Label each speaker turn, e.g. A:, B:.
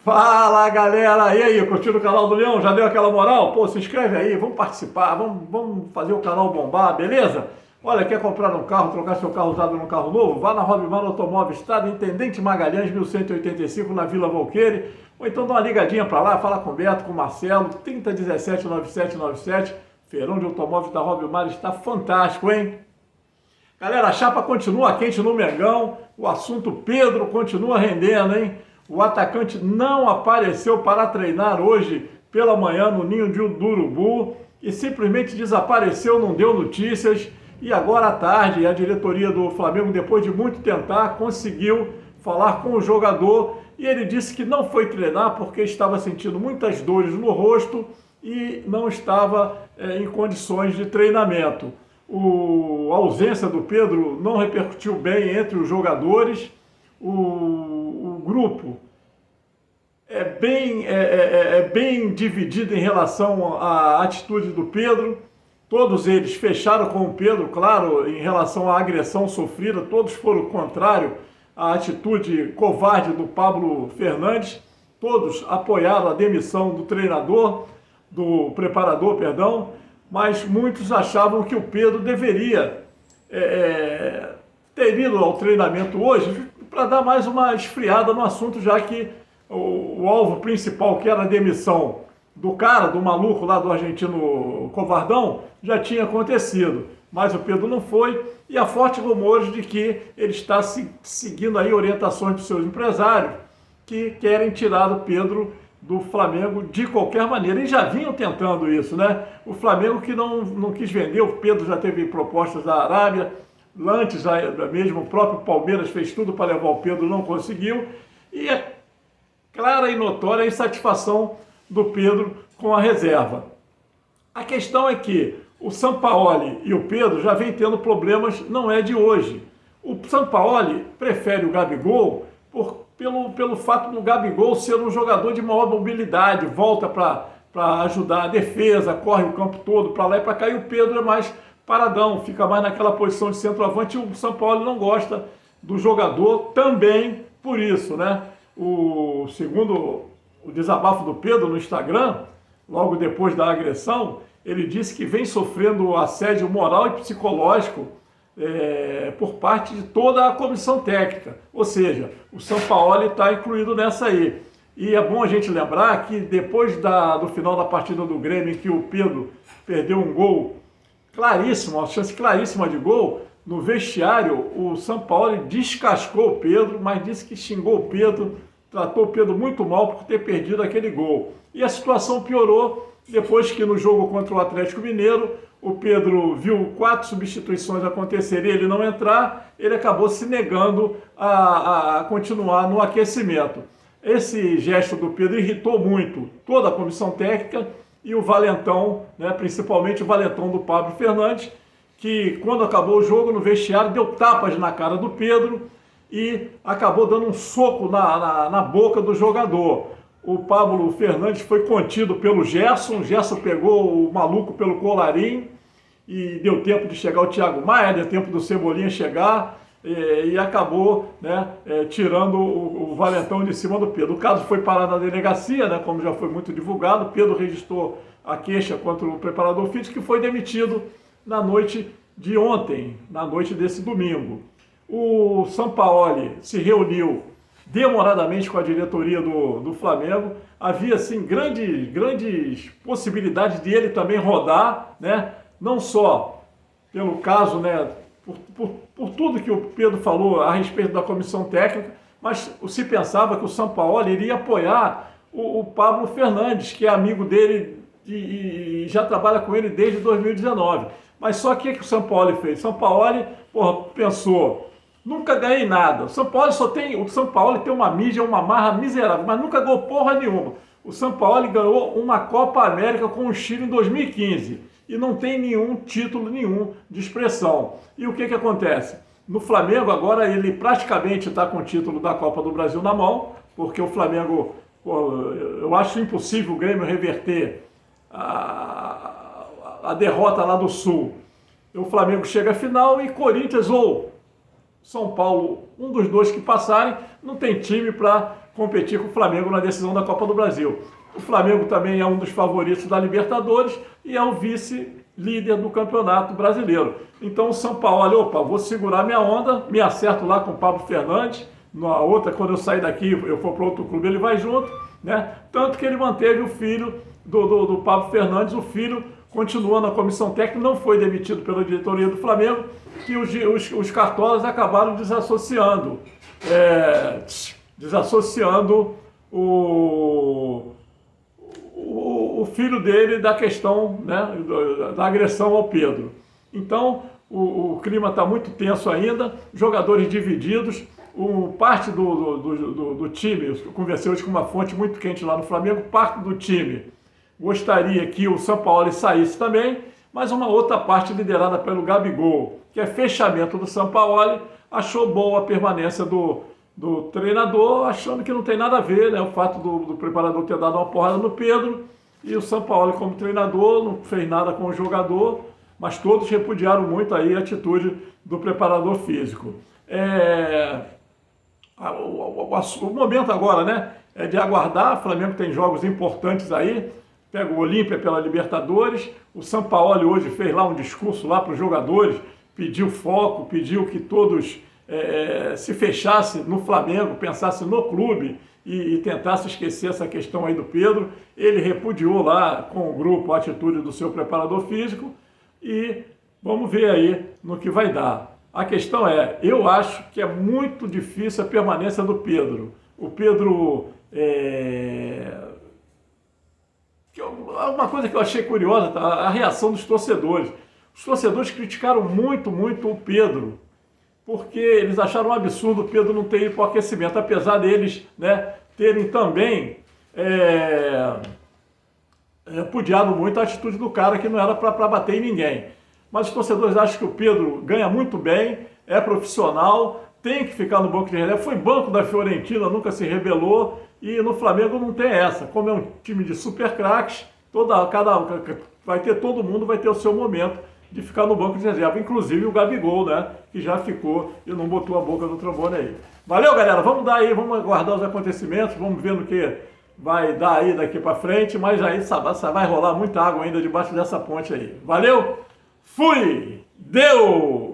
A: Fala galera, e aí, curtiu o canal do Leão? Já deu aquela moral? Pô, se inscreve aí, vamos participar, vamos fazer o canal bombar, beleza? Olha, quer comprar um carro, trocar seu carro usado num carro novo? Vá na Robimar Automóveis, Estrada Intendente Magalhães, 1185, na Vila Volqueire. Ou então dá uma ligadinha pra lá, fala com o Beto, com o Marcelo, 3017-9797. Feirão de automóveis da Robimar está fantástico, hein? Galera, a chapa continua quente no Mengão, o assunto Pedro continua rendendo, hein? O atacante não apareceu para treinar hoje pela manhã no ninho do Urubu e simplesmente desapareceu, não deu notícias. E agora à tarde, a diretoria do Flamengo, depois de muito tentar, conseguiu falar com o jogador e ele disse que não foi treinar porque estava sentindo muitas dores no rosto e não estava em condições de treinamento. A ausência do Pedro não repercutiu bem entre os jogadores. O grupo é bem dividido em relação à atitude do Pedro. Todos eles fecharam com o Pedro, claro, em relação à agressão sofrida. Todos foram contrários à atitude covarde do Pablo Fernandes. Todos apoiaram a demissão do treinador, do preparador, perdão. Mas muitos achavam que o Pedro deveria ter ido ao treinamento hoje para dar mais uma esfriada no assunto, já que o alvo principal, que era a demissão do cara, do maluco lá do argentino covardão, já tinha acontecido. Mas o Pedro não foi e há fortes rumores de que ele está seguindo aí orientações dos seus empresários que querem tirar o Pedro do Flamengo de qualquer maneira. E já vinham tentando isso, né? O Flamengo que não quis vender, o Pedro já teve propostas da Arábia, antes mesmo o próprio Palmeiras fez tudo para levar o Pedro, não conseguiu. E é clara e notória a insatisfação do Pedro com a reserva. A questão é que o Sampaoli e o Pedro já vêm tendo problemas, não é de hoje. O Sampaoli prefere o Gabigol pelo fato do Gabigol ser um jogador de maior mobilidade, volta para ajudar a defesa, corre o campo todo para lá e para cá, e o Pedro é mais paradão, fica mais naquela posição de centroavante, e o Sampaoli não gosta do jogador também por isso, né? Segundo o desabafo do Pedro no Instagram, logo depois da agressão, ele disse que vem sofrendo assédio moral e psicológico por parte de toda a comissão técnica, ou seja, o Sampaoli está incluído nessa aí. E é bom a gente lembrar que depois do final da partida do Grêmio, em que o Pedro perdeu um gol claríssimo, uma chance claríssima de gol, no vestiário o Sampaoli descascou o Pedro, mas disse que xingou o Pedro, tratou o Pedro muito mal por ter perdido aquele gol. E a situação piorou depois que no jogo contra o Atlético Mineiro, o Pedro viu 4 substituições acontecerem e ele não entrar, ele acabou se negando a continuar no aquecimento. Esse gesto do Pedro irritou muito toda a comissão técnica e o valentão, né, principalmente o valentão do Pablo Fernandes, que quando acabou o jogo no vestiário deu tapas na cara do Pedro e acabou dando um soco na boca do jogador. O Pablo Fernandes foi contido pelo Gerson, o Gerson pegou o maluco pelo colarinho e deu tempo de chegar o Thiago Maia, deu tempo do Cebolinha chegar e acabou, né, tirando o valentão de cima do Pedro. O caso foi parar na delegacia, né, como já foi muito divulgado. Pedro registrou a queixa contra o preparador físico, que foi demitido na noite de ontem, na noite desse domingo. O Sampaoli se reuniu demoradamente com a diretoria do Flamengo. Havia, assim, grandes possibilidades de ele também rodar, né? Não só pelo caso, né, por tudo que o Pedro falou a respeito da comissão técnica, mas se pensava que o Sampaoli iria apoiar o Pablo Fernandes, que é amigo dele e já trabalha com ele desde 2019. Mas só que o Sampaoli fez? O Sampaoli, pensou: nunca ganhei nada. O Sampaoli tem uma mídia, uma marra miserável, mas nunca ganhou porra nenhuma. O Sampaoli ganhou uma Copa América com o Chile em 2015 e não tem nenhum título de expressão. E o que acontece? No Flamengo agora ele praticamente está com o título da Copa do Brasil na mão, porque o Flamengo, eu acho impossível o Grêmio reverter a derrota lá do Sul. O Flamengo chega à final e Corinthians ou São Paulo, um dos dois que passarem, não tem time para competir com o Flamengo na decisão da Copa do Brasil. O Flamengo também é um dos favoritos da Libertadores e é o vice-líder do Campeonato Brasileiro. Então o São Paulo, opa, vou segurar minha onda, me acerto lá com o Pablo Fernandes, na outra, quando eu sair daqui, eu for para outro clube, ele vai junto, né? Tanto que ele manteve o filho do Pablo Fernandes, o filho continua na comissão técnica, não foi demitido pela diretoria do Flamengo, que os cartolas acabaram desassociando o filho dele da questão, né, da agressão ao Pedro. Então, o clima está muito tenso ainda, jogadores divididos, parte do time, eu conversei hoje com uma fonte muito quente lá no Flamengo, parte do time gostaria que o São Paulo saísse também, mas uma outra parte liderada pelo Gabigol, que é fechamento do São Paulo, achou boa a permanência do treinador, achando que não tem nada a ver, né, o fato do preparador ter dado uma porrada no Pedro, e o São Paulo como treinador não fez nada com o jogador, mas todos repudiaram muito aí a atitude do preparador físico. O momento agora, né, é de aguardar. O Flamengo tem jogos importantes aí, pega o Olímpia pela Libertadores, o Sampaoli hoje fez lá um discurso lá para os jogadores, pediu foco, pediu que todos se fechassem no Flamengo, pensassem no clube e tentassem esquecer essa questão aí do Pedro. Ele repudiou lá com o grupo a atitude do seu preparador físico e vamos ver aí no que vai dar. A questão eu acho que é muito difícil a permanência do Pedro. O Pedro, uma coisa que eu achei curiosa, tá? A reação dos torcedores. Os torcedores criticaram muito, muito o Pedro, porque eles acharam um absurdo o Pedro não ter ido para o aquecimento, apesar deles, né, terem também repudiado muito a atitude do cara, que não era para bater em ninguém. Mas os torcedores acham que o Pedro ganha muito bem, é profissional, tem que ficar no banco de reserva, foi banco da Fiorentina, nunca se rebelou, e no Flamengo não tem essa. Como é um time de super craques, todo mundo vai ter o seu momento de ficar no banco de reserva, inclusive o Gabigol, né, que já ficou e não botou a boca no trombone aí. Valeu, galera, vamos aguardar os acontecimentos, vamos ver no que vai dar aí daqui para frente, mas aí vai rolar muita água ainda debaixo dessa ponte aí. Valeu? Fui! Deu!